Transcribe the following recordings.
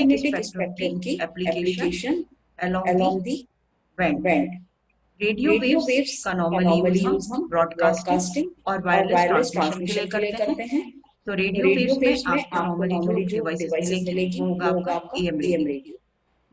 Electromagnetic spectrum की application along the band. band. Radio radio waves waves का का normally normally use हम use हम ब्रॉडकास्टिंग ब्रॉडकास्टिंग और और वायरलेस वायरलेस ट्रांसमिशन के लिए ट्रांसमिशन के लिए करते हैं। करते हैं। तो रेडियो रेडियो वेव्स में वेव्स में आपको आपको नॉर्मली जो नॉर्मली जो डिवाइसेस डिवाइसेस मिलेंगी मिलेगी वो होगा वो आपका होगा आपका am AM radio. Radio.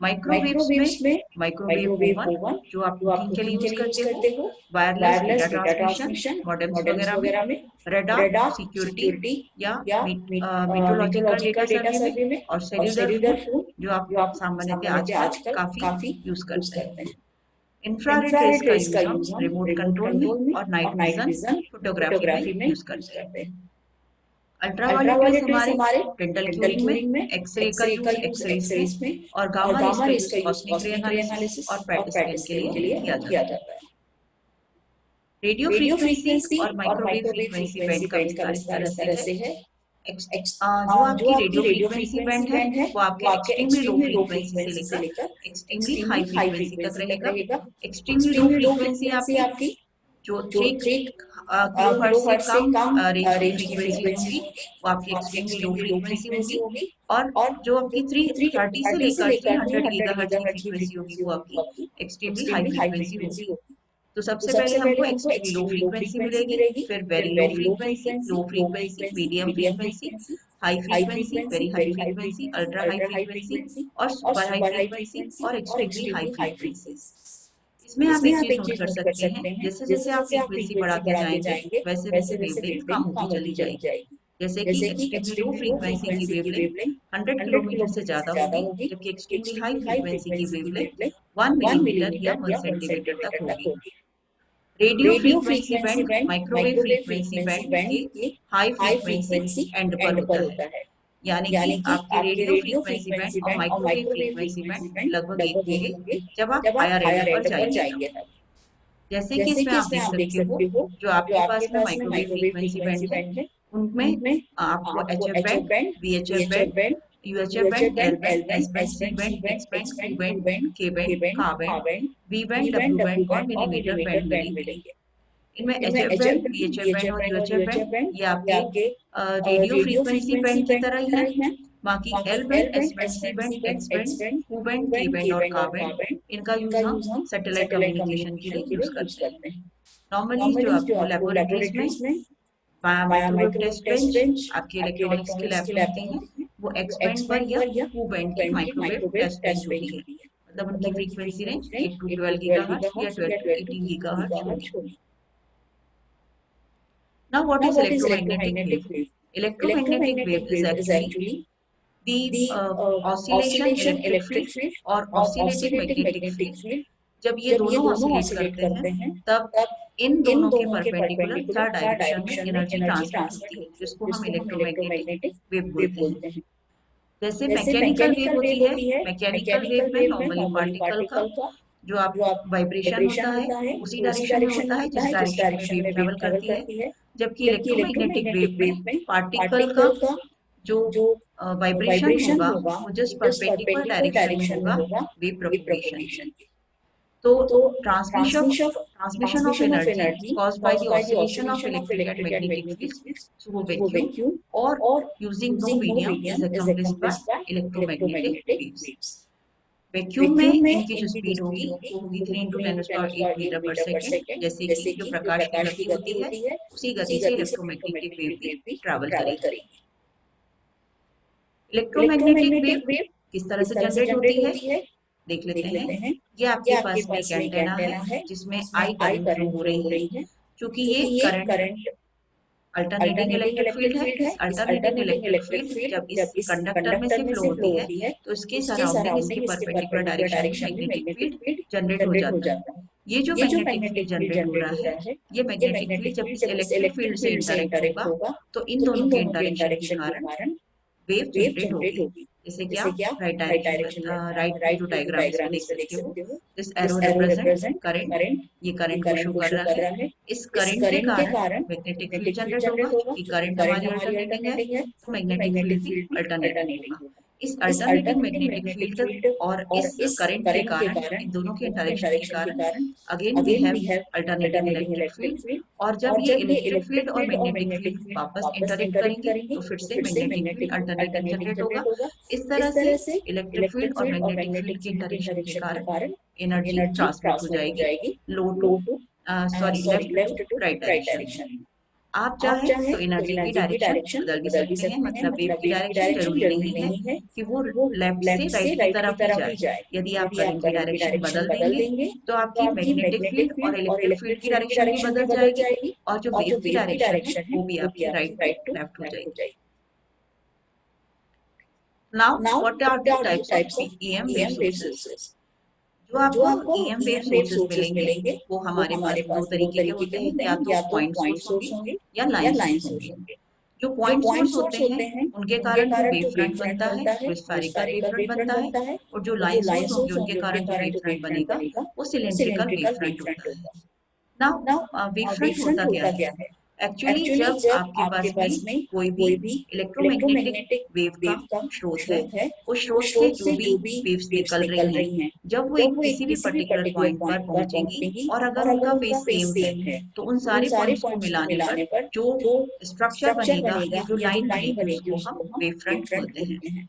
Microwaves में माइक्रोवेव्स में माइक्रोवेव माइक्रोवेव ओवन ओवन जो आप जो आप कुकिंग के लिए कुकिंग के यूज लिए यूज करते हो, करते हो, wireless data wireless data transmission transmission modems modems वगैरह में, वगैरह में, रडार रडार सिक्योरिटी सिक्योरिटी या या मीटरोलॉजिकल डेटा मीटरोलॉजिकल डेटा सर्वे में, सर्वे में, और और सेल्यूलर सेल्युलर फोन फोन जो आप जो आप सामान्यतः सामान्यतः आजकल आजकल काफी काफी यूज यूज करते हैं। करते हैं। इंफ्रारेड रेस का यूज हम रिमोट कंट्रोल में और नाइट विजन फोटोग्राफी में यूज करते हैं। अल्ट्रावायलेट रेस हमारे डेंटल क्यूरिंग में, एक्सरे का यूज एक्सरेज में और गामा रेस का यूज कॉस्मिक रे एनालिसिस और पैट स्कैन के लिए किया जाता है। रेडियो फ्रीक्वेंसी और माइक्रोवेव फ्रीक्वेंसी बैंड का विस्तार इस तरह से है। जो आपकी रेडियो फ्रीक्वेंसी बैंड है वो आपके एक्सट्रीमली लो फ्रीक्वेंसी से लेकर एक्सट्रीमली हाई फ्रीक्वेंसी तक रहेगा। एक्सट्रीमली लो फ्रीक्वेंसी आपकी जो 3 किलोहर्ट्ज से कम रेंज की फ्रीक्वेंसी होगी वो आपकी एक्सट्रीमली लो फ्रीक्वेंसी होगी, और जो आपकी 330 से लेकर 300 गीगाहर्ट्ज की फ्रीक्वेंसी होगी वो आपकी एक्सट्रीमली हाई फ्रीक्वेंसी होगी। तो सबसे पहले हमको एक्सट्रीमली लो फ्रीक्वेंसी मिलेगी, फिर very low frequency, medium frequency, high frequency, very high frequency, ultra high frequency और सुपर हाई फ्रीक्वेंसी और एक्सट्रीमली हाई फ्रीक्वेंसी। इसमें आप एक चीज नोट कर सकते हैं, जैसे जैसे आप फ्रीक्वेंसी बढ़ाते जाएंगे वैसे वैसे वेवलेंथ कम होती चली जाएगी। जैसे कि एक्सट्रीमली लो फ्रीक्वेंसी की वेवलेंथ 100 किलोमीटर से ज्यादा होगी, जबकि एक्सट्रीमली हाई फ्रीक्वेंसी की वेवलेंथ 1 मिलीमीटर या 1 सेंटीमीटर तक होगी। Radio frequency band microwave frequency band के हाई फ्रीक्वेंसी एंड पर होता है, यानी कि आपके रेडियो फ्रीक्वेंसी बैंड और माइक्रोवेव फ्रीक्वेंसी बैंड लगभग एक होंगे जब आप हायर एंड पर जाएंगे। जैसे कि इसमें आप देख सकते हो जो आपके पास में माइक्रोवेव फ्रीक्वेंसी बैंड है उनमें आपको HF band, VHF band, UHF band, L band, S band, C band, X band, Q band, K band, Ka band, V band, W band और मिलीमीटर बैंड मिलेंगे। इनमें एचएफ बैंड, वीएचएफ बैंड और UHF band ये आपके radio frequency band की तरह ही है। बाकी L band, S band, C band, X band, Q band, K band और का बैंड इनका यूज हम सैटेलाइट कम्युनिकेशन के लिए यूज करते हैं। नॉर्मली जो आपको लेबोरेटरीज में माइक्रोवेव टेस्ट बेंच आपके इलेक्ट्रॉनिक्स की लैब में होती है, वो एक्स बैंड पर या क्यू बैंड की माइक्रोवेव टेस्ट बेंच होती है। मतलब उनकी फ्रीक्वेंसी रेंज 8 to 12 गीगाहर्ट्ज या 12 to 18 गीगाहर्ट्ज होगी। Now what is electromagnetic wave? Electromagnetic wave is actually the oscillation electric field or oscillating magnetic field. जब ये दोनों ऑसिलेट करते हैं तब इन दोनों के परपेंडिकुलर थर्ड डायरेक्शन में एनर्जी ट्रांसमिट होती है, जिसको हम इलेक्ट्रोमैग्नेटिक वेव बोलते हैं। जैसे मैकेनिकल वेव होती है, मैकेनिकल वेव में नॉर्मली पार्टिकल का जो आप वाइब्रेशन होता है उसी डायरेक्शन में होता है जिस डायरेक्शन में वेव ट्रेवल करती है, जबकि इलेक्ट्रोमैग्नेटिक वेव में पार्टिकल का जो वाइब्रेशन होगा वो जस्ट परपेंडिकुलर डायरेक्शन में होगा वेव प्रोपगेशन। तो transmission of energy caused by the oscillation of electric and magnetic fields through vacuum और using no medium is accomplished by electromagnetic waves. Vacuum में इनकी जो स्पीड होगी वो होगी 3 into 10⁸ मीटर पर सेकेंड, जैसे कि जो प्रकाश की गति होती है उसी गति से इलेक्ट्रोमैग्नेटिक वेव भी ट्रैवल करेगी। इलेक्ट्रोमैग्नेटिक वेव किस तरह से जनरेट होती है देख लेते हैं। ये आपके पास में एक एंटेना है जिसमें आई करंट फ्लो हो रही है, क्योंकि ये करंट अल्टरनेटिंग इलेक्ट्रिक फील्ड है। इस अल्टरनेटिंग इलेक्ट्रिक फील्ड जब इस कंडक्टर में से फ्लो होती है तो इसके सराउंडिंग इसके परपेंडिकुलर डायरेक्शन में मैग्नेटिक फील्ड जनरेट हो जाता है। ये जो मैग्नेटिक फील्ड जनरेट हो रहा है ये मैग्नेटिक फील्ड जब इस इलेक्ट्रिक फील्ड से इंटरैक्ट होगा तो इन दोनों के इंटरेक्शन के कारण वेव जनरेट होगी। जैसे कि आप राइट जो डायग्राम्स में देख सकते हो, दिस एरो रिप्रेजेंट करंट, ये करंट को शो कर रहा है। इस करंट के कारण मैग्नेटिक फील्ड जनरेट होगा, क्योंकि करंट हमारी अल्टरनेटिंग है तो मैग्नेटिक फील्ड भी अल्टरनेटिंग होगा। इस अल्टरनेटिंग मैग्नेटिक फील्ड और इस करंट के कारण इन दोनों के इंटरेक्शन के कारण again we have alternating electric field, और जब ये इलेक्ट्रिक फील्ड और मैग्नेटिक फील्ड वापस इंटरेक्ट करेंगे तो फिर से मैग्नेटिक फील्ड अल्टरनेटिंग जनरेट होगा। इस तरह से इलेक्ट्रिक फील्ड और मैग्नेटिक फील्ड के इंटरेक्शन के कारण एनर्जी ट्रांसमिट हो जाएगी लेफ्ट टू राइट डायरेक्शन में। आप चाहे तो एनर्जी की डायरेक्शन बदल भी सकते हैं, मतलब वेव की डायरेक्शन जरूरी नहीं है कि वो लेफ्ट से राइट की तरफ ही जाए। यदि आप करंट की डायरेक्शन बदल देंगे तो आपकी मैग्नेटिक फील्ड और इलेक्ट्रिक फील्ड की डायरेक्शन भी बदल जाएगी और जो वेव की डायरेक्शन है वो भी आपकी राइट टू लेफ्ट हो जाएगी। Now what are the types of EM wave sources? जो आपको EM वेव सोर्सेज मिलेंगे वो हमारे पास दो तरीके के होते हैं, या तो पॉइंट सोर्स होंगे या लाइन सोर्स होंगे। जो पॉइंट सोर्स होते हैं उनके कारण जो वेव फ्रंट बनता है वो स्फेरिकल वेव फ्रंट बनता है, और जो लाइन सोर्स होंगे उनके कारण जो वेव फ्रंट बनेगा वो सिलेंड्रिकल वेव फ्रंट होता है। नाउ वेव फ्रंट होता क्या है? एक्चुअली जब आपके पास में कोई भी इलेक्ट्रोमैग्नेटिक वेव का स्रोत है, उस स्रोत से जो भी वेव्स निकल रही हैं, जब वो एक किसी भी पर्टिकुलर पॉइंट पर पहुंचेंगी और अगर उनका फेज सेम है तो उन सारे पॉइंट्स को मिलाने पर जो स्ट्रक्चर बनेगा या जो लाइन बनेगी उसको हम वेव फ्रंट बोलते हैं।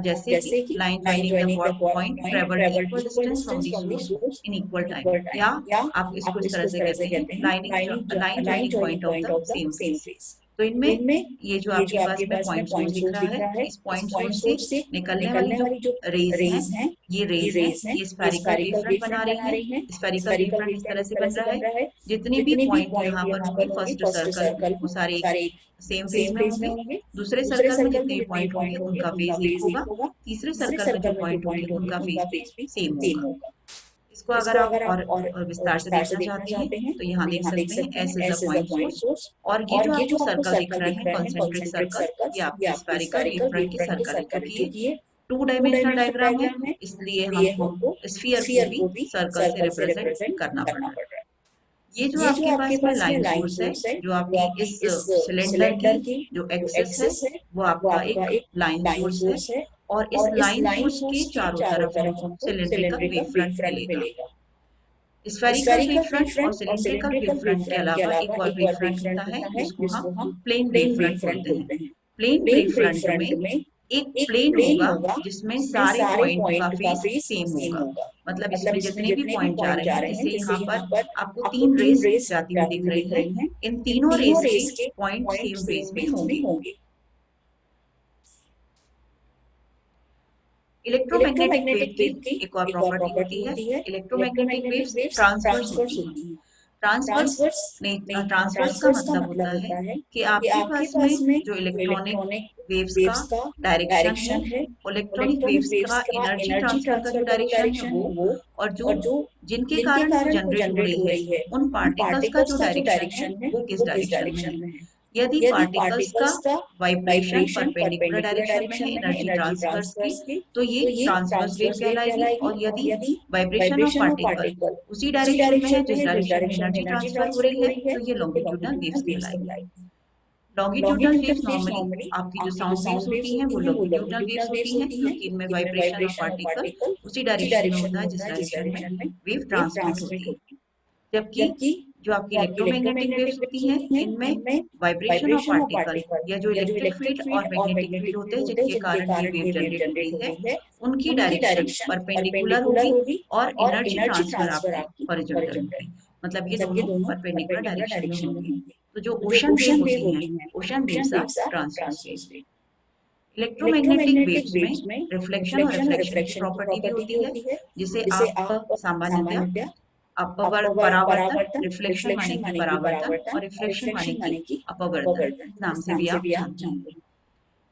जैसे कि line joining the point travelled equal distance from the source in equal time, या आप इसको इस तरह से कहते हैं line joining point of the same phase. तो इनमें ये जो आपके पास में पॉइंट सोर्स दिख रहा है, इस पॉइंट सोर्स से निकलने वाली जो रेज हैं, ये रेज हैं, ये स्फेरिकल वेव फ्रंट बना रही हैं। स्फेरिकल वेव फ्रंट इस तरह से बन रहा है, जितने भी पॉइंट यहाँ पर होंगे फर्स्ट सर्कल में वो सारे एक सेम फेज में होंगे, दूसरे सर्कल में जितने भी पॉइंट होंगे उनका फेज एक होगा, तीसरे सर्कल में जो पॉइंट होंगे उनका फेज भी सेम होगा। इसको अगर आप और विस्तार से देखना चाहते हैं तो यहाँ देख सकते हैं S is the point source, और ये जो आपको सर्कल दिख रहा है कॉन्सेंट्रिक सर्कल, ये आपके स्फेरिकल वेव फ्रंट के सर्कल है, क्योंकि ये 2 डायमेंशनल डायग्राम है, इसलिए हमको स्फीयर को भी सर्कल से रिप्रेजेंट करना पड़ रहा है। ये जो आपके पास में लाइन सोर्स है, जो आपकी इस सिलेंडर की जो एक्सिस है वो आपका एक लाइन सोर्स है, और इस लाइन सोर्स के चारों तरफ हमको सिलेंड्रिकल वेव फ्रंट मिलेगा। स्फेरिकल वेव फ्रंट और सिलेंड्रिकल वेव फ्रंट के अलावा एक और वेव फ्रंट होता है जिसको हम प्लेन वेव फ्रंट बोलते हैं। प्लेन वेव फ्रंट में एक प्लेन होगा जिसमें सारे पॉइंट का फेज सेम होगा, मतलब इसमें जितने भी पॉइंट जा रहे हैं, जैसे यहाँ पर आपको 3 रेज जाती हुई दिख रही हैं, इन तीनों रेज के पॉइंट सेम फेज में होंगे। इलेक्ट्रोमैग्नेटिक वेव की एक और प्रॉपर्टी होती है, इलेक्ट्रोमैग्नेटिक वेव्स ट्रांसवर्स होती हैं। ट्रांसवर्स का मतलब होता है कि आपके पास में जो इलेक्ट्रॉनिक वेव्स का डायरेक्शन है, इलेक्ट्रॉनिक वेव्स का एनर्जी ट्रांसफर का जो डायरेक्शन है वो, और जो जिनके कारण वो जनरेट हो रही है उन पार्टिकल्स का जो डायरेक्शन है वो किस डायरेक्शन में है। यदि पार्टिकल्स का वाइब्रेशन परपेंडिकुलर डायरेक्शन में है एनर्जी ट्रांसफर्स की, तो ये ट्रांसवर्स वेव कहलाएगी, और यदि वाइब्रेशन ऑफ पार्टिकल उसी डायरेक्शन में है जिस डायरेक्शन में एनर्जी ट्रांसफर हो रही है तो ये लॉन्गिट्यूडनल वेव्स कहलाएगी। लॉन्गिट्यूडनल वेव्स नॉर्मली आपकी जो साउंड वेव्स होती हैं वो लॉन्गिट्यूडनल वेव्स होती हैं, क्योंकि इनमें वाइब्रेशन ऑफ पार्टिकल उसी डायरेक्शन में होता है जिस डायरेक्शन में वेव ट्रांसमिट होती है। जबकि जो आपकी इलेक्ट्रोमैग्नेटिक वेव्स होती हैं इनमें वाइब्रेशन ऑफ पार्टिकल या जो इलेक्ट्रिक फील्ड और मैग्नेटिक फील्ड होते हैं जिनके कारण ये वेव जनरेट होती है, उनकी डायरेक्शन परपेंडिकुलर होगी और एनर्जी ट्रांसफर आपकी हॉरिजॉन्टल होगी, मतलब ये दोनों परपेंडिकुलर डायरेक्शन में होंगी। तो जो ओशन वेव होती हैं, ocean waves are transverse wave. Electromagnetic waves में रिफ्लेक्शन और रिफ्रैक्शन की प्रॉपर्टी भी होती है, जिसे आप सामान्यतः परावर्तन, रिफ्लेक्शन माने की परावर्तन और रिफ्लेक्शन माने की अपवर्तन नाम से भी आप जानते हैं।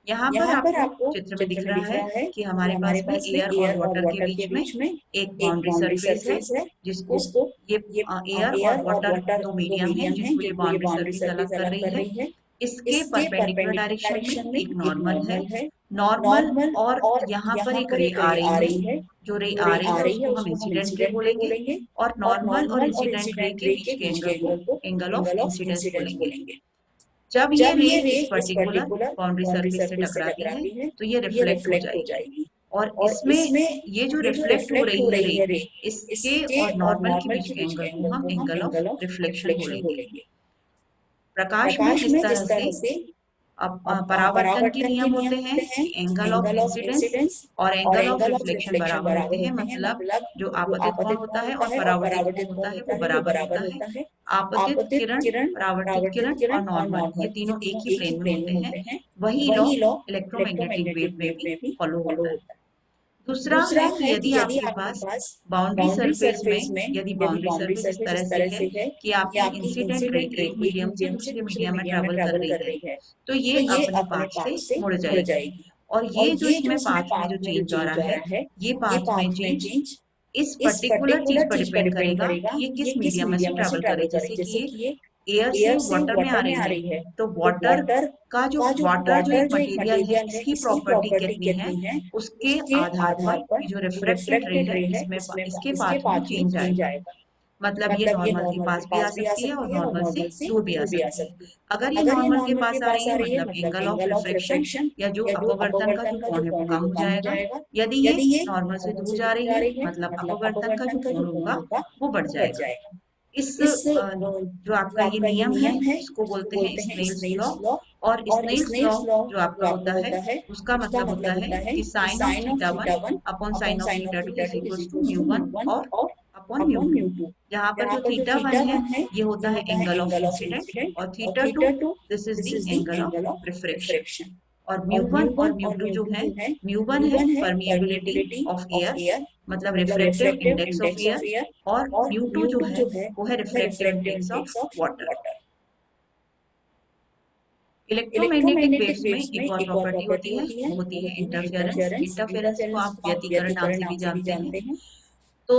यहाँ पर आपको चित्र में दिख रहा है कि हमारे पास में एयर और वाटर के बीच में एक बाउंड्री सरफेस है, जिसको ये एयर और वाटर दो मीडियम है जिनको ये बाउंड्री सरफेस अलग कर रही है। इसके परपेंडिकुलर डायरेक्शन में एक नॉर्मल है, नॉर्मल और यहाँ पर एक रे आ रही है, जो रे आ रही है उसको हम इंसिडेंट रे बोलेंगे, और नॉर्मल और इंसिडेंट रे के बीच के एंगल को एंगल ऑफ इंसिडेंस बोलेंगे। जब ये रे इस पर्टिकुलर बाउंड्री सरफेस से टकराती है तो ये रिफ्लेक्ट हो जाएगी, और इसमें ये जो रिफ्लेक्ट हो रही है रे, इसके और नॉर्मल के बीच के एंगल को हम एंगल ऑफ रिफ्लेक्शन बोलेंगे। प्रकाश में जिस तरह से परावर्तन के नियम होते हैं कि एंगल ऑफ इंसिडेंस और एंगल ऑफ रिफ्लेक्शन बराबर होते हैं, मतलब जो आपतित कोण होता है और परावर्तित कोण होता है वो बराबर होता है। आपतित किरण, परावर्तित किरण और नॉर्मल ये तीनों एक ही प्लेन में होते हैं, वही लॉ इलेक्ट्रोमैग्नेटिक वेव में भी फॉलो होता है। दूसरा है कि यदि आपके पास बाउंड्री सरफेस में यदि बाउंड्री सरफेस इस तरह से है कि आपकी इंसिडेंट रे एक मीडियम से दूसरे मीडियम में ट्रेवल कर रही है, तो ये अपने पाथ से मुड़ जाएगी, और ये जो इसमें पाथ में जो चेंज आ रहा है, ये पाथ में चेंज इस पर्टिकुलर चीज पर डिपेंड करेगा कि ये किस मीडियम में से ट्रेवल करे। जैसे कि ये एयर से वाटर में आ रही है, तो वाटर का जो वाटर जो एक मटेरियल है, इसकी प्रॉपर्टी कितनी है, उसके आधार पर ये जो रिफ्रैक्टेड रे है इसमें इसके पाथ में चेंज आएगा। मतलब ये नॉर्मल के पास भी आ सकती है और नॉर्मल से दूर भी आ सकती है। अगर ये नॉर्मल के पास आ रही है मतलब एंगल ऑफ रिफ्रैक्शन या जो अपवर्तन का जो कोण है वो कम हो जाएगा। यदि ये नॉर्मल से दूर जा रही है मतलब अपवर्तन का जो कोण होगा वो बढ़ जाएगा। इस जो आपका ये नियम है इसको बोलते हैं स्नेल्स लॉ। और स्नेल्स लॉ जो आपका होता है उसका मतलब होता है कि sine of theta one upon sine of theta two is equal to mu one और अपॉन म्यू टू। जहाँ पर जो थीटा वन है ये होता है एंगल ऑफ इंसिडेंट और theta two this is the angle of refraction. और म्यू वन और म्यू टू जो है, म्यू वन है परमिएबिलिटी ऑफ एयर मतलब रिफ्रैक्टिव इंडेक्स ऑफ एयर, और म्यू टू जो है वो है refractive index of water. Electromagnetic waves में एक और प्रॉपर्टी होती है, वो होती है इंटरफेरेंस। इंटरफेरेंस को आप व्यतिकरण नाम से भी जानते हैं। तो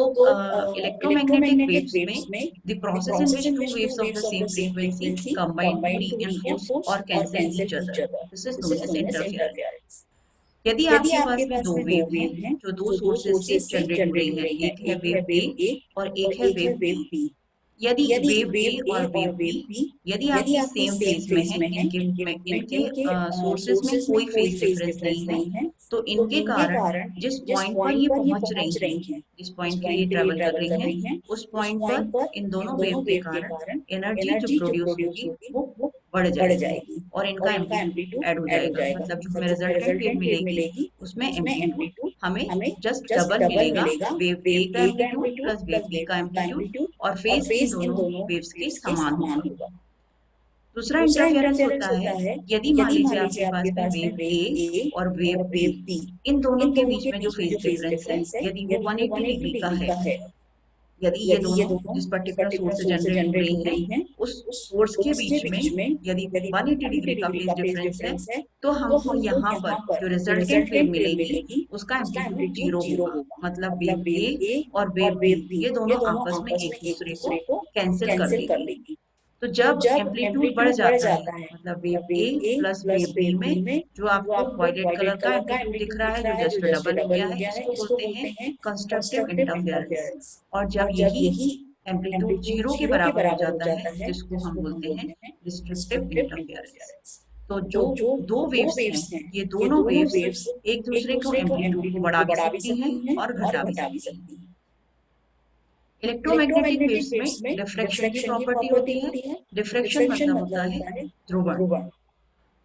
इलेक्ट्रोमैग्नेटिक वेव्स में the process in which two waves of the same frequency combine to reinforce और cancel each other, this is known as interference. यदि आपके पास में दो वेव हैं जो दो सोर्सेज से जनरेट हो रही है, एक है वेव ए और एक है वेव बी। यदि वेव ए और वेव बी यदि आपके सेम फेज में है, इनके सोर्सेज में कोई फेज डिफरेंस नहीं है, तो इनके कारण जिस पॉइंट पर ये पहुंच रही हैं, जिस पॉइंट के लिए ट्रेवल कर रही हैं, उस पॉइंट पर इन दोनों वेव के कारण एनर्जी जो प्रोड्यूस होगी वो बढ़ जाएगी और इनका एम्पलीट्यूड ऐड हो जाएगा। मतलब जो हमें रिजल्टेंट वेव मिलेगी उसमें एम्पलीट्यूड हमें जस्ट डबल मिलेगा, वेव ए का एम्पलीट्यूड प्लस वेव बी का एम्पलीट्यूड, और फेज इन दोनों वेव्स के समान होगा। दूसरा इंटरफेरेंस होता है यदि मान लीजिए आपके पास में वेव ए और वेव बी, इन दोनों के बीच में जो फेज डिफरेंस है यदि वो 180 डिग्री का है, यदि ये दोनों जिस पर्टिकुलर सोर्स से जनरेट हो रही हैं उस सोर्स के बीच में यदि 180 डिग्री का फेज डिफरेंस है, तो हमको यहाँ पर जो रिजल्टेंट वेव मिलेगी उसका एम्पलीट्यूड 0 होगा। मतलब वेव ए और वेव बी ये दोनों आपस में एक दूसरे को कैंसिल कर देंगी। तो जब एम्पलीट्यूड बढ़ जाता है मतलब वेव ए प्लस वेव बी में जो आपको वायलेट कलर का एम्पलीट्यूड दिख रहा है जो जस्ट डबल हो गया है, इसको बोलते हैं कंस्ट्रक्टिव इंटरफेरेंस। और जब यही एम्पलीट्यूड 0 के बराबर हो जाता है जिसको हम बोलते हैं डिस्ट्रक्टिव इंटरफेरेंस। तो जो दो वेव्स हैं ये दोनों वेव्स एक दूसरे को एम्पलीट्यूड को बढ़ा भी सकती हैं और घटा भी सकती हैं। इलेक्ट्रोमैग्नेटिक वेव्स में डिफ्रैक्शन की प्रॉपर्टी होती है। डिफ्रैक्शन मतलब होता है ध्रुवण।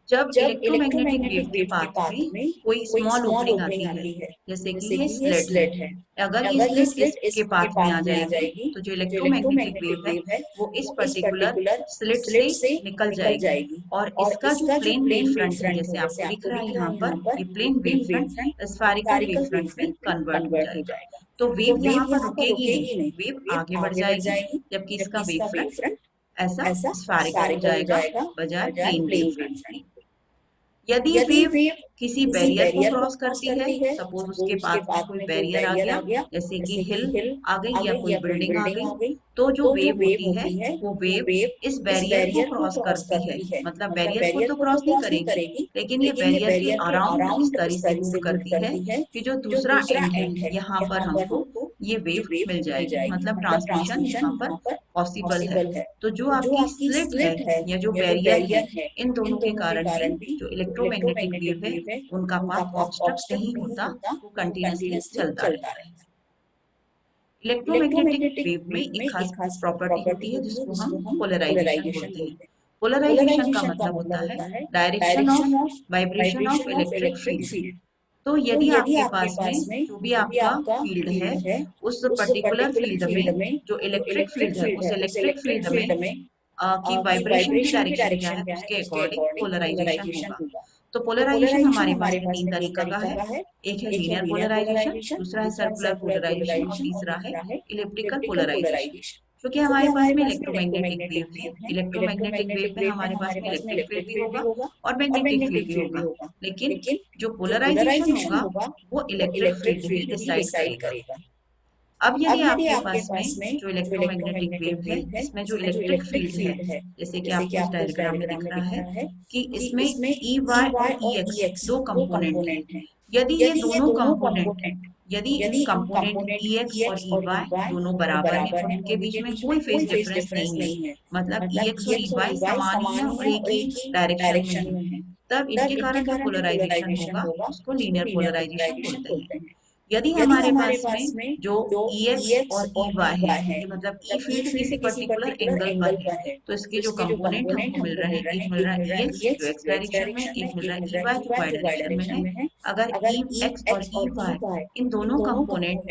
जब इलेक्ट्रोमैग्नेटिक वेव के पाथ में कोई स्मॉल ओपनिंग आती है, जैसे कि ये स्लिट है, अगर ये स्लिट इसके पाथ में आ जाएगी तो जो इलेक्ट्रोमैग्नेटिक वेव है वो इस पर्टिकुलर स्लिट से निकल जाएगी और इसका जो प्लेन वेव फ्रंट है जैसे आपको दिख रहा है यहाँ पर, ये plane wave front spherical wave front में कन्वर्ट हो जाएगा। तो वेव यहाँ पर रुकेगी नहीं, वेव आगे बढ़ जाएगी, जबकि इसका वेव फ्रंट ऐसा स्फेरिकल हो जाएगा बजाय प्लेन वेव फ्रंट के। यदि वेव किसी बैरियर को क्रॉस करती है, सपोज उसके पाथ में कोई बैरियर आ गया जैसे कि हिल आ गई या कोई बिल्डिंग आ गई, तो जो वेव होती है वो वेव इस बैरियर को क्रॉस करती है। मतलब बैरियर को तो क्रॉस नहीं करेगी लेकिन ये बैरियर के अराउंड इस तरह से मूव करती है कि जो दूसरा एंड है यहाँ पर हमको ये वेव मिल जाएगी। मतलब ट्रांसमिशन यहाँ पर पॉसिबल है। तो जो आपकी स्लिट है या जो बैरियर है इन दोनों के कारण भी जो इलेक्ट्रोमैग्नेटिक वेव है उनका पाथ ऑब्स्ट्रक्ट नहीं होता, वो कंटिन्यूअसली चलता रहता है। इलेक्ट्रोमैग्नेटिक वेव में एक खास प्रॉपर्टी होती है जिसको हम पोलराइजेशन बोलते हैं। पोलराइजेशन का मतलब होता है direction of vibration of electric field. तो यदि आपके पास में जो भी आपका फील्ड है उस पर्टिकुलर फील्ड में जो इलेक्ट्रिक फील्ड है उस इलेक्ट्रिक फील्ड में की वाइब्रेशन की डायरेक्शन क्या है उसके अकॉर्डिंग पोलराइजेशन होगा। तो पोलराइजेशन हमारे पास में तीन तरीका का है। एक है लीनियर पोलराइजेशन, दूसरा है सर्कुलर पोलराइजेशन और तीसरा है इलिप्टिकल पोलराइजेशन। क्योंकि हमारे पास में इलेक्ट्रोमैग्नेटिक वेव है, इलेक्ट्रोमैग्नेटिक वेव में हमारे पास में इलेक्ट्रिक फील्ड भी होगा और मैग्नेटिक फील्ड भी होगा, लेकिन जो पोलराइजेशन होगा वो इलेक्ट्रिक फील्ड ही डिसाइड करेगा। अब यदि आपके पास में जो इलेक्ट्रोमैग्नेटिक वेव है इसमें जो इलेक्ट्रिक फील्ड है, जैसे कि आपको इस डायग्राम में दिख रहा है कि इसमें ई वाई और ई एक्स दो कंपोनेंट है। यदि ये दोनों कंपोनेंट, यदि कंपोनेंट ई एक्स और ई वाई दोनों बराबर हैं और इनके बीच में कोई फेज डिफरेंस नहीं है, मतलब ई एक्स और ई वाई समान ही है और एक ही डायरेक्शन में है, तब इनके कारण जो पोलराइजेशन होगा उसको लीनियर पोलराइजेशन बोलते हैं। यदि हमारे पास में जो ई एक्स और ई वाई है, ये मतलब ई फील्ड किसी पर्टिकुलर एंगल पर है, तो इसके जो कंपोनेंट हमको मिल रहे हैं, एक मिल रहा है ई एक्स जो एक्स डायरेक्शन में, एक मिल रहा है ई वाई जो वाई डायरेक्शन में है। अगर ई एक्स और ई वाई इन दोनों कंपोनेंट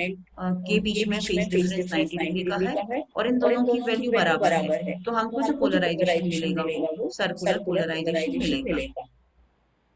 के बीच में फेज डिफरेंस 90 डिग्री का है और इन दोनों की वैल्यू बराबर है, तो हमको जो पोलराइजेशन मिलेगा वो सर्कुलर पोलराइजेशन मिलेगा।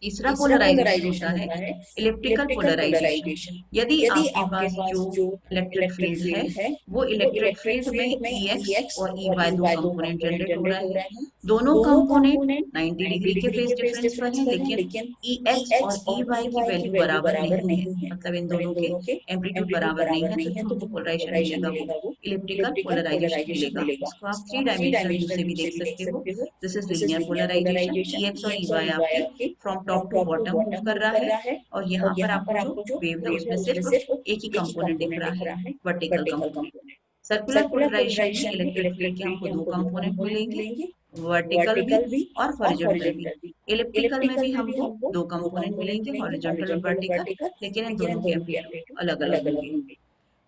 तीसरा पोलराइजेशन होता है इलेक्ट्रिकल पोलराइजेशन। यदि आपके पास जो इलेक्ट्रिक फील्ड है वो इलेक्ट्रिक फील्ड में ई एक्स और ई वाई दो कंपोनेंट जनरेट हो रहे हैं, दोनों कंपोनेंट 90 डिग्री के फेज डिफरेंस पर हैं, लेकिन ई एक्स और ई वाई की वैल्यू बराबर नहीं है, मतलब इन दोनों के एम्पलीट्यूड बराबर नहीं है, तो जो हमको पोलराइजेशन मिलेगा वो इलेक्ट्रिकल पोलराइजेशन मिलेगा। इसको आप 3 डायमेंशनल व्यू से भी देख सकते हो। This is linear polarisation. E X और ई वाई आपके from top to bottom move कर रहा है और यहाँ पर आपको जो वेव है उसमें सिर्फ एक ही कंपोनेंट दिख रहा है, वर्टिकल कंपोनेंट। सर्कुलर पोलराइजेशन में इलेक्ट्रिक फील्ड के हमको दो कंपोनेंट मिलेंगे, वर्टिकल भी और हॉरिजॉन्टल भी। इलेक्ट्रिकल में भी हमको दो कंपोनेंट मिलेंगे, हॉरिजॉन्टल और वर्टिकल, लेकिन इन दोनों के एम्पलीट्यूड अलग अलग होंगे।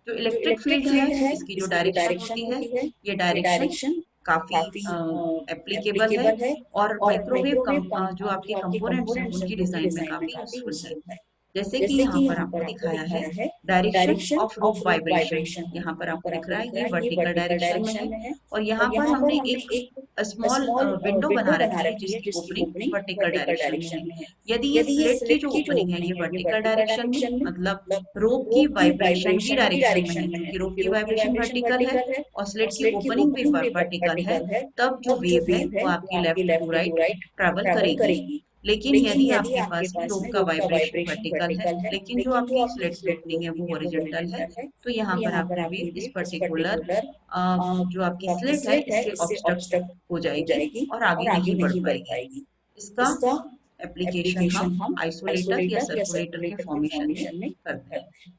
जो इलेक्ट्रिक फील्ड है इसकी जो डायरेक्शन होती है, ये डायरेक्शन काफी एप्लीकेबल है और माइक्रोवेव जो आपके कंपोनेंट्स हैं उनकी डिजाइन में काफी यूजफुल है। जैसे कि यहाँ पर आपको दिखाया है डायरेक्शन ऑफ रूफ वाइब्रेशन, यहाँ पर आपको दिख रहा है ये वर्टिकल डायरेक्शन में है और यहाँ पर हमने एक स्मॉल विंडो बना रखी है जिसकी ओपनिंग वर्टिकल डायरेक्शन में है। यदि ये स्लिट की जो ओपनिंग है ये वर्टिकल डायरेक्शन में, मतलब रोप की वाइब्रेशन की डायरेक्शन में है, क्योंकि रोप की वाइब्रेशन वर्टिकल है और स्लिट की ओपनिंग भी वर्टिकल है, तब जो वेव है वो आपकी लेफ्ट टू राइट ट्रेवल करेगी। लेकिन यदि आपके पास में रोप का वाइब्रेशन वर्टिकल है लेकिन जो आपकी स्लिट की ओपनिंग है वो हॉरिजॉन्टल है, तो यहाँ पर आपकी वेव इस पर्टिकुलर जो आपकी स्लिट है इससे ऑब्स्ट्रक्ट हो जाएगी और आगे नहीं बढ़ पाएगी। इसका एप्लीकेशन हम आइसोलेटर या सर्कुलेटर के फॉर्मेशन में करते हैं।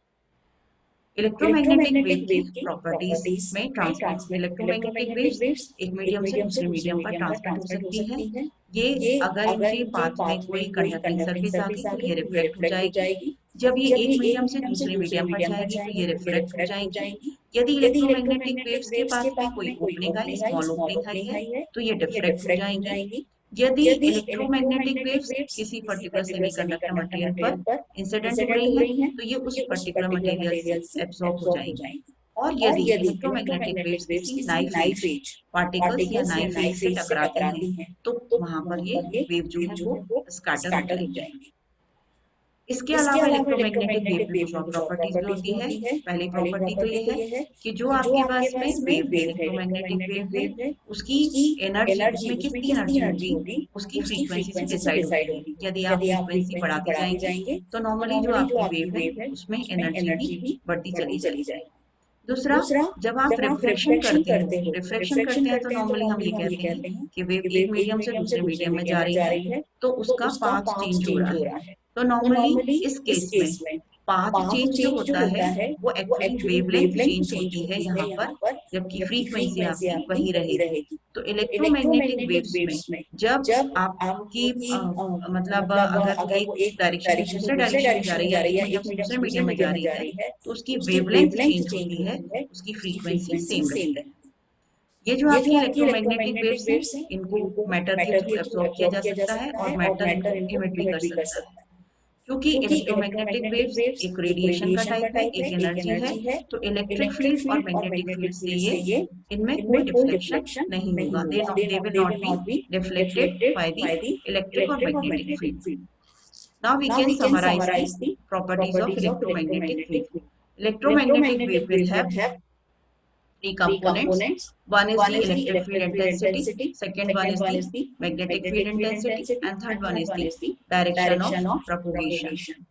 इलेक्ट्रोमैग्नेटिक वेव की प्रॉपर्टीज में ट्रांसमिट, इलेक्ट्रोमैग्नेटिक वेव्स एक मीडियम से दूसरे मीडियम पर ट्रांसमिट हो सकती है। ये अगर इनके पाथ में कोई कंडक्टिंग सरफेस आ गई तो ये रिफ्लेक्ट हो जाएगी, जब ये एक मीडियम से दूसरे मीडियम पर जाएगी तो ये रिफ्लेक्ट हो जाएगी। यदि इलेक्ट्रोमैग्नेटिक वेव्स के पाथ में कोई ओपनिंग आई, स्मॉल ओपनिंग आई है, तो ये डिफ्रेक्ट हो जाएंगी। यदि इलेक्ट्रोमैग्नेटिक वेव्स किसी पर्टिकुलर सेमीकंडक्टर मटेरियल पर इंसिडेंट हो रही हैं, तो ये उस पर्टिकुलर मटेरियल से एब्सॉर्ब हो जाएंगी। और यदि इलेक्ट्रोमैग्नेटिक वेव्स किसी नाइफ एज पार्टिकल्स या नाइफ एज से टकराती हैं, तो वहां पर ये वेव जो है वो स्कैटर हो जाएंगी। इसके अलावा इलेक्ट्रोमैग्नेटिक वेव में कुछ और प्रॉपर्टीज भी होती है। पहली प्रॉपर्टी तो ये है कि जो आपके पास में वेव है, इलेक्ट्रोमैग्नेटिक वेव है, उसकी एनर्जी, उसमें कितनी एनर्जी होगी उसकी फ्रीक्वेंसी से डिसाइड होगी। यदि आप फ्रीक्वेंसी बढ़ाते जाएंगे तो नॉर्मली जो आपकी वेव है उसमें एनर्जी भी बढ़ती चली जाएगी। दूसरा, जब आप रिफ्रैक्शन करते हैं तो नॉर्मली हम ये कहते हैं कि वेव एक मीडियम से दूसरे मीडियम में जा रही है तो उसका पाथ चेंज हो रहा है। तो नॉर्मली इस केस में पाथ चेंज जो होता है वो एक्चुअली वेवलेंथ चेंज होती है यहाँ पर, जबकि फ्रीक्वेंसी आपकी वही रहेगी। तो इलेक्ट्रोमैग्नेटिक वेव्स में जब आपकी मतलब अगर वो एक डायरेक्शन से दूसरे डायरेक्शन में जा रही है या एक मीडियम से दूसरे मीडियम में जा रही है, तो उसकी वेवलेंथ चेंज होती है, उसकी फ्रीक्वेंसी सेम रहती है। ये जो आपकी इलेक्ट्रोमैग्नेटिक वेव्स हैं इनको मैटर के थ्रू एब्सॉर्ब किया जा सकता है और मैटर इनको इमिट भी कर सकता है। क्योंकि इलेक्ट्रोमैग्नेटिक वेव्स एक रेडिएशन का टाइप है, एक एनर्जी है, तो इलेक्ट्रिक फील्ड और मैग्नेटिक फील्ड से ये इनमें कोई डिफ्लेक्शन नहीं होगा। They will not be deflected by the electric और magnetic field. Now we can summarize the properties of electromagnetic wave. Electromagnetic wave will have three components. One is the electric field intensity, second one is the magnetic field intensity, and third one is the direction of propagation.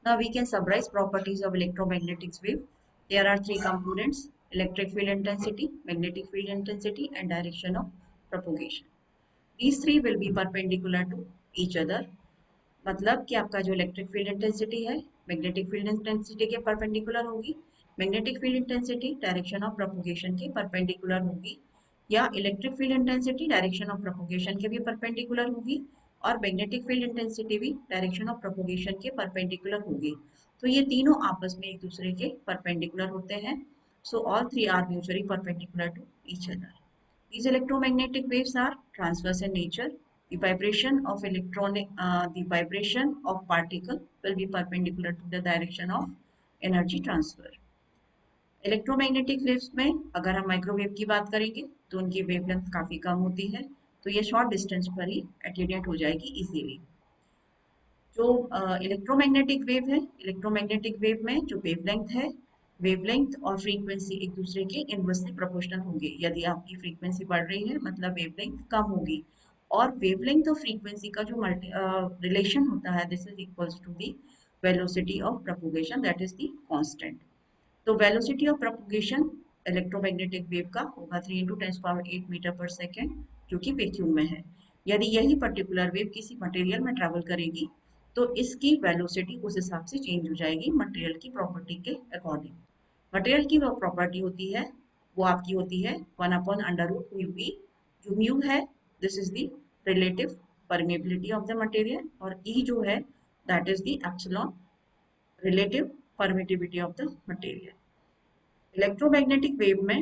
Now we can summarize properties of electromagnetic wave. There are three components: electric field intensity, magnetic field intensity, and direction of propagation. These three will be perpendicular to each other. मतलब कि आपका जो electric field intensity है magnetic field intensity के perpendicular होगी, magnetic field intensity direction of propagation के perpendicular होगी, या electric field intensity direction of propagation के भी परपेंडिकुलर होगी, और मैग्नेटिक फील्ड इंटेंसिटी भी डायरेक्शन ऑफ प्रोपगेशन के परपेंडिकुलर होगी। तो ये तीनों आपस में एक दूसरे के परपेंडिकुलर होते हैं। So all three are mutually perpendicular to each other. These electromagnetic waves are transverse in nature. The vibration of particle will be perpendicular to the direction of energy transfer. Electromagnetic waves में अगर हम microwave की बात करेंगे तो उनकी wavelength काफी कम होती है, तो ये शॉर्ट डिस्टेंस पर ही एटेन्यूएट हो जाएगी इजीली। जो इलेक्ट्रोमैग्नेटिक वेव है, इलेक्ट्रोमैग्नेटिक वेव में जो वेवलेंथ और फ्रीक्वेंसी एक दूसरे के इनवर्सली प्रोपोर्शनल होंगे। यदि आपकी फ्रीक्वेंसी बढ़ रही है मतलब वेवलेंथ कम होगी, और वेवलेंथ और फ्रीक्वेंसी का जो रिलेशन होता है this is equals to the velocity of propagation, that is the constant. तो velocity of propagation electromagnetic wave का होगा 3 × 10⁸ मीटर पर सेकेंड, जो कि वैक्यूम में है। यदि यही पर्टिकुलर वेव किसी मटेरियल में ट्रैवल करेगी तो इसकी वेलोसिटी उस हिसाब से चेंज हो जाएगी मटेरियल की प्रॉपर्टी के अकॉर्डिंग। मटेरियल की वो प्रॉपर्टी होती है, वो आपकी होती है 1/√μv। जो म्यू है this is the relative permeability of the material, और ई जो है that is the epsilon relative permittivity of the material. Electromagnetic wave में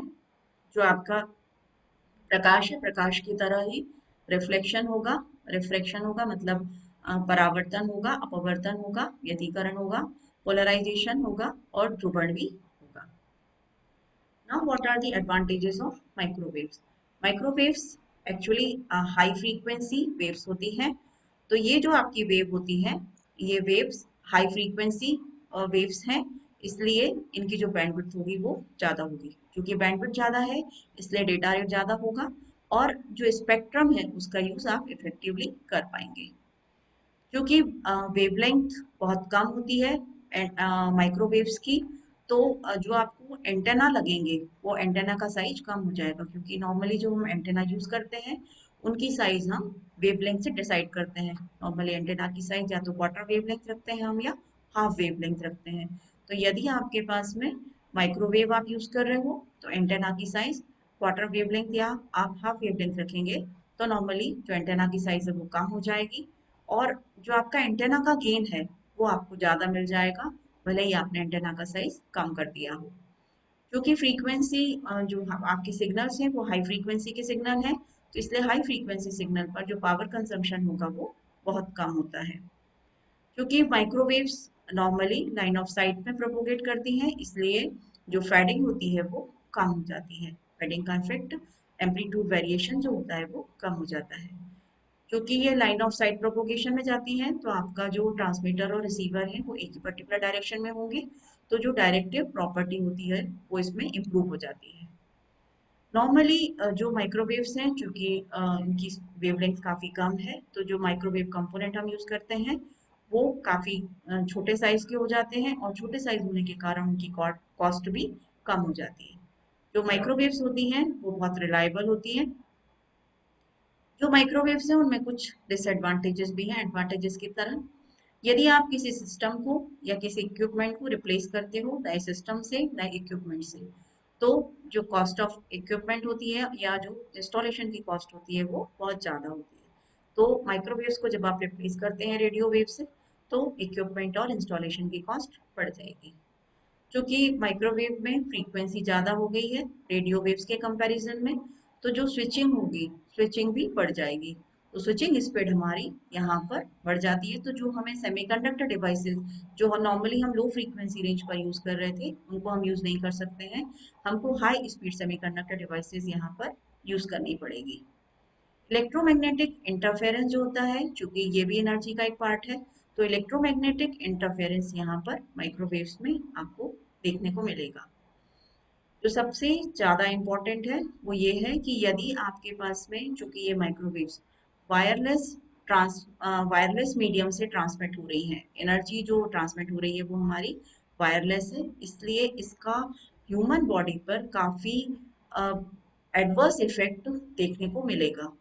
जो आपका प्रकाश है, प्रकाश की तरह ही रिफ्लेक्शन होगा, रिफ्रैक्शन होगा मतलब परावर्तन होगा, अपवर्तन होगा, व्यतिकरण होगा, पोलराइजेशन होगा और ध्रुवण भी होगा। Now what are the advantages of microwaves? Microwaves actually high frequency waves होती हैं। तो ये जो आपकी वेव होती है, ये वेव्स हाई फ्रीक्वेंसी वेव्स हैं, इसलिए इनकी जो बैंडविड्थ होगी वो ज़्यादा होगी। क्योंकि बैंडविड्थ ज़्यादा है इसलिए डेटा रेट ज़्यादा होगा, और जो स्पेक्ट्रम है उसका यूज़ आप इफेक्टिवली कर पाएंगे। क्योंकि वेवलेंथ बहुत कम होती है माइक्रोवेव्स की, तो जो आपको एंटेना लगेंगे वो एंटेना का साइज कम हो जाएगा। क्योंकि नॉर्मली जो हम एंटेना यूज करते हैं उनकी साइज हम वेवलेंथ से डिसाइड करते हैं। नॉर्मली एंटेना की साइज या तो क्वार्टर वेवलेंथ रखते हैं हम, या हाफ वेवलेंथ रखते हैं। तो यदि आपके पास में माइक्रोवेव आप यूज कर रहे हो तो एंटेना की साइज क्वार्टर वेवलेंथ या आप हाफ वेवलेंथ रखेंगे, तो नॉर्मली जो एंटेना की साइज है वो कम हो जाएगी, और जो आपका एंटेना का गेन है वो आपको ज़्यादा मिल जाएगा, भले ही आपने एंटेना का साइज कम कर दिया हो। क्योंकि फ्रीक्वेंसी जो आपके सिग्नल्स हैं वो हाई फ्रीक्वेंसी के सिग्नल हैं, तो इसलिए हाई फ्रीक्वेंसी सिग्नल पर जो पावर कंजम्पशन होगा वो बहुत कम होता है। क्योंकि microwaves normally line of site में प्रोपोगेट करती हैं, इसलिए जो फेडिंग होती है वो कम हो जाती है। फेडिंग का इफेक्ट एम्पलीट्यूड वेरिएशन जो होता है वो कम हो जाता है। क्योंकि ये लाइन ऑफ साइट प्रोपोगेशन में जाती हैं तो आपका जो ट्रांसमीटर और रिसीवर है वो एक ही पर्टिकुलर डायरेक्शन में होंगे, तो जो डायरेक्टिव प्रॉपर्टी होती है वो इसमें इम्प्रूव हो जाती है। नॉर्मली जो माइक्रोवेव्स हैं चूंकि इनकी वेवलेंथ काफ़ी कम है, तो जो माइक्रोवेव कंपोनेंट हम यूज़ करते हैं वो काफ़ी छोटे साइज के हो जाते हैं, और छोटे साइज होने के कारण उनकी कॉस्ट भी कम हो जाती है। जो माइक्रोवेव्स होती हैं वो बहुत रिलायबल होती हैं। जो माइक्रोवेव्स हैं उनमें कुछ डिसएडवांटेजेस भी हैं एडवांटेजेस की तरह। यदि आप किसी सिस्टम को या किसी इक्विपमेंट को रिप्लेस करते हो नए सिस्टम से, नए इक्विपमेंट से, तो जो कॉस्ट ऑफ इक्विपमेंट होती है या जो इंस्टॉलेशन की कॉस्ट होती है वो बहुत ज़्यादा होती है। तो माइक्रोवेव्स को जब आप रिप्लेस करते हैं रेडियो वेव से, तो इक्विपमेंट और इंस्टॉलेशन की कॉस्ट बढ़ जाएगी। क्योंकि माइक्रोवेव में फ्रीक्वेंसी ज़्यादा हो गई है रेडियो वेव्स के कंपैरिजन में, तो जो स्विचिंग होगी स्विचिंग भी बढ़ जाएगी। तो स्विचिंग स्पीड हमारी यहाँ पर बढ़ जाती है। तो जो हमें सेमीकंडक्टर डिवाइसेस जो नॉर्मली हम लो फ्रीक्वेंसी रेंज पर यूज़ कर रहे थे उनको हम यूज़ नहीं कर सकते हैं, हमको हाई स्पीड सेमीकंडक्टर डिवाइसेस यहाँ पर यूज़ करनी पड़ेगी। इलेक्ट्रोमैग्नेटिक इंटरफेरेंस जो होता है, चूंकि ये भी एनर्जी का एक पार्ट है, तो इलेक्ट्रोमैग्नेटिक इंटरफेरेंस यहाँ पर माइक्रोवेव्स में आपको देखने को मिलेगा। जो सबसे ज़्यादा इम्पोर्टेंट है वो ये है कि यदि आपके पास में, चूंकि ये माइक्रोवेव्स वायरलेस वायरलेस मीडियम से ट्रांसमिट हो रही है। एनर्जी जो ट्रांसमिट हो रही है वो हमारी वायरलेस है, इसलिए इसका ह्यूमन बॉडी पर काफ़ी एडवर्स इफेक्ट देखने को मिलेगा।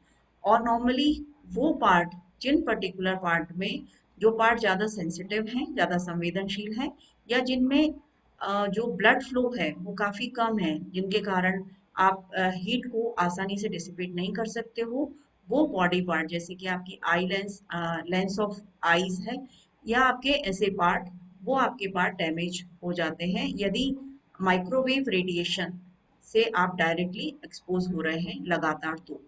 और नॉर्मली वो पार्ट, जिन पर्टिकुलर पार्ट में, जो पार्ट ज़्यादा सेंसिटिव हैं, ज़्यादा संवेदनशील हैं, या जिनमें जो ब्लड फ्लो है वो काफ़ी कम है, जिनके कारण आप हीट को आसानी से डिसिपेट नहीं कर सकते हो, वो बॉडी पार्ट जैसे कि आपकी eye lens, lens of eyes है, या आपके ऐसे पार्ट, वो आपके पार्ट डैमेज हो जाते हैं यदि माइक्रोवेव रेडिएशन से आप डायरेक्टली एक्सपोज हो रहे हैं लगातार। तो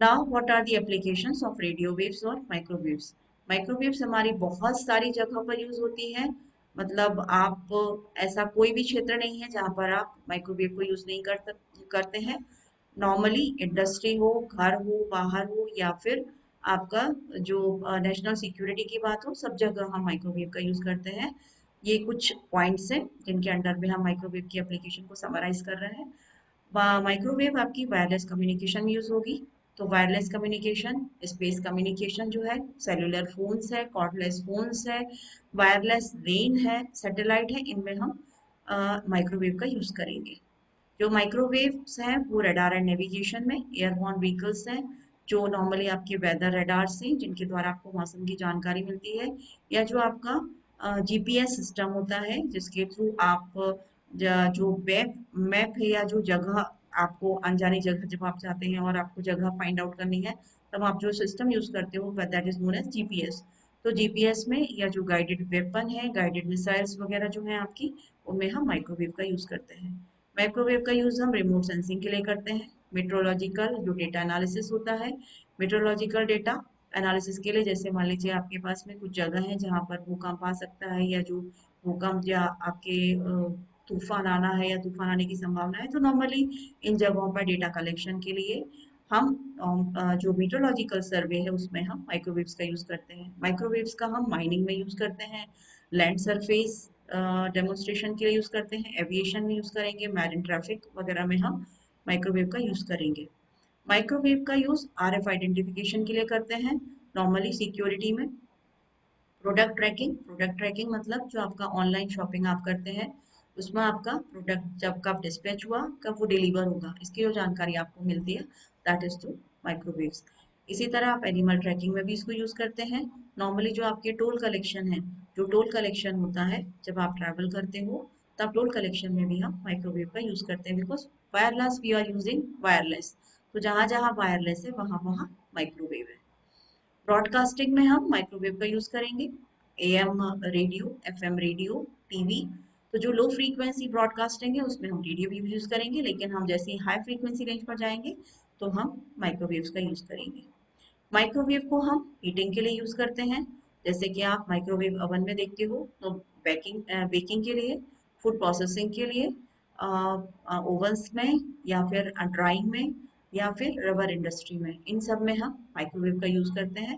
now what are the applications of radio waves और माइक्रोवेव्स। माइक्रोवेव्स हमारी बहुत सारी जगह पर यूज होती है, मतलब आप ऐसा कोई भी क्षेत्र नहीं है जहाँ पर आप माइक्रोवेव को यूज नहीं करते हैं। नॉर्मली इंडस्ट्री हो, घर हो, बाहर हो, या फिर आपका जो नेशनल सिक्योरिटी की बात हो, सब जगह हम माइक्रोवेव का यूज करते हैं। ये कुछ पॉइंट्स हैं जिनके अंडर में हम माइक्रोवेव की एप्लीकेशन को समराइज कर रहे हैं। माइक्रोवेव आपकी वायरलेस कम्युनिकेशन में यूज होगी। तो वायरलेस कम्युनिकेशन, स्पेस कम्युनिकेशन जो है, सेलुलर फोन्स है, कॉर्डलेस फोन्स है, वायरलेस रेन है, सैटेलाइट है, इनमें हम माइक्रोवेव का यूज करेंगे। जो माइक्रोवेव्स हैं वो रडार एंड नेविगेशन में, एयरबॉर्न व्हीकल्स हैं जो नॉर्मली आपके वेदर रडार से, जिनके द्वारा आपको मौसम की जानकारी मिलती है, या जो आपका जीपीएस सिस्टम होता है जिसके थ्रू आप जो मैप है, या जो जगह आपको अनजानी जगह जब आप जाते हैं और आपको जगह फाइंड आउट करनी है, तब आप जो सिस्टम यूज करते हो that is known as GPS. तो जीपीएस में, या जो गाइडेड वेपन है, गाइडेड मिसाइल्स वगैरह जो है आपकी, उनमें हम माइक्रोवेव का यूज करते हैं। माइक्रोवेव का यूज हम रिमोट सेंसिंग के लिए करते हैं। मेट्रोलॉजिकल जो डेटा एनालिसिस होता है, मेट्रोलॉजिकल डेटा एनालिसिस के लिए, जैसे मान लीजिए आपके पास में कुछ जगह है जहाँ पर भूकंप आ सकता है, या जो भूकंप या आपके तूफान आना है, या तूफान आने की संभावना है, तो नॉर्मली इन जगहों पर डेटा कलेक्शन के लिए हम जो मीटरोलॉजिकल सर्वे है उसमें हम माइक्रोवेव्स का यूज करते हैं। माइक्रोवेव्स का हम माइनिंग में यूज करते हैं, लैंड सरफेस डेमोन्स्ट्रेशन के लिए यूज करते हैं, एविएशन में यूज करेंगे, मैरिन ट्रैफिक वगैरह में हम माइक्रोवेव का यूज करेंगे। माइक्रोवेव का यूज आरएफ आइडेंटिफिकेशन के लिए करते हैं, नॉर्मली सिक्योरिटी में। प्रोडक्ट ट्रैकिंग मतलब जो आपका ऑनलाइन शॉपिंग आप करते हैं, उसमें आपका प्रोडक्ट जब कब डिस्पैच हुआ, कब वो डिलीवर होगा, इसकी जो जानकारी आपको मिलती है, दैट इज थ्रू माइक्रोवेव्स। इसी तरह आप एनिमल ट्रैकिंग में भी इसको यूज करते हैं। नॉर्मली जो आपके टोल कलेक्शन है, जो टोल कलेक्शन होता है जब आप ट्रैवल करते हो, तब टोल कलेक्शन में भी हम माइक्रोवेव का यूज करते हैं, because wireless we are using wireless. तो जहां जहां वायरलेस है वहां वहां माइक्रोवेव है। ब्रॉडकास्टिंग में हम माइक्रोवेव का यूज करेंगे, am radio, FM radio, TV. तो जो लो फ्रीक्वेंसी ब्रॉडकास्टिंग है उसमें हम रेडियो भी यूज करेंगे, लेकिन हम जैसे ही हाई फ्रीक्वेंसी रेंज पर जाएंगे तो हम माइक्रोवेव्स का यूज करेंगे। माइक्रोवेव को हम हीटिंग के लिए यूज करते हैं, जैसे कि आप माइक्रोवेव ओवन में देखते हो तो बेकिंग के लिए, फूड प्रोसेसिंग के लिए, ओवंस में, या फिर ड्राइंग में, या फिर रबर इंडस्ट्री में, इन सब में हम माइक्रोवेव का यूज करते हैं।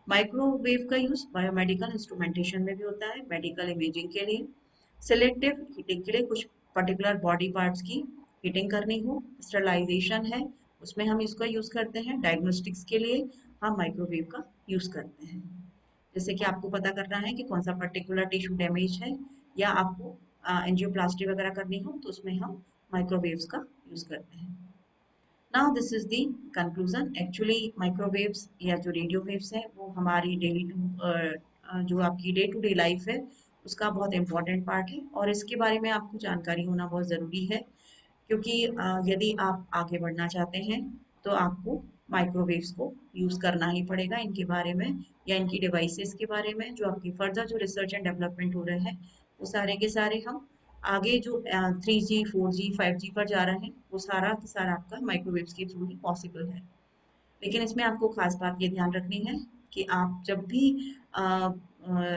माइक्रोवेव का यूज बायोमेडिकल इंस्ट्रूमेंटेशन में भी होता है, मेडिकल इमेजिंग के लिए, सिलेक्टिव हीटिंग के लिए, कुछ पर्टिकुलर बॉडी पार्ट्स की हीटिंग करनी हो, स्टरलाइजेशन है, उसमें हम इसका यूज करते हैं। डायग्नोस्टिक्स के लिए हम माइक्रोवेव का यूज करते हैं, जैसे कि आपको पता करना है कि कौन सा पर्टिकुलर टिश्यू डैमेज है, या आपको एंजियोप्लास्टी वगैरह करनी हो, तो उसमें हम माइक्रोवेव्स का यूज करते हैं। Now this is the conclusion. Actually microwaves या जो रेडियो वेव्स हैं वो हमारी डेली जो आपकी डे टू डे लाइफ है उसका बहुत इंपॉर्टेंट पार्ट है, और इसके बारे में आपको जानकारी होना बहुत ज़रूरी है, क्योंकि यदि आप आगे बढ़ना चाहते हैं तो आपको माइक्रोवेव्स को यूज़ करना ही पड़ेगा, इनके बारे में या इनकी डिवाइसेस के बारे में। जो आपकी फर्दर जो रिसर्च एंड डेवलपमेंट हो रहे हैं वो सारे के सारे हम आगे जो 3G 4G 5G पर जा रहे हैं वो सारा का सारा आपका माइक्रोवेव्स के थ्रू ही पॉसिबल है। लेकिन इसमें आपको खास बात ये ध्यान रखनी है कि आप जब भी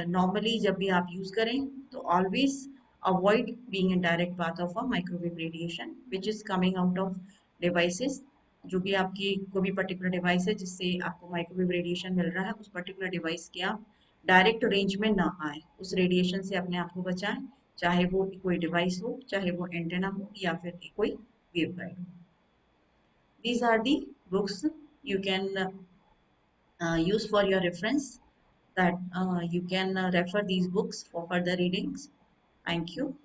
नॉर्मली जब भी आप यूज़ करें तो always avoid being in direct path of a microwave radiation which is coming out of devices. जो भी आपकी कोई भी पर्टिकुलर डिवाइस है जिससे आपको माइक्रोवेव रेडिएशन मिल रहा है, उस पर्टिकुलर डिवाइस के आप डायरेक्ट रेंज में ना आए, उस रेडिएशन से अपने आप को बचाएं, चाहे वो कोई डिवाइस हो, चाहे वो एंटेना हो, या फिर कोई वेव गाइड हो। These are the books you can use for your reference, that you can refer these books for further readings. Thank you.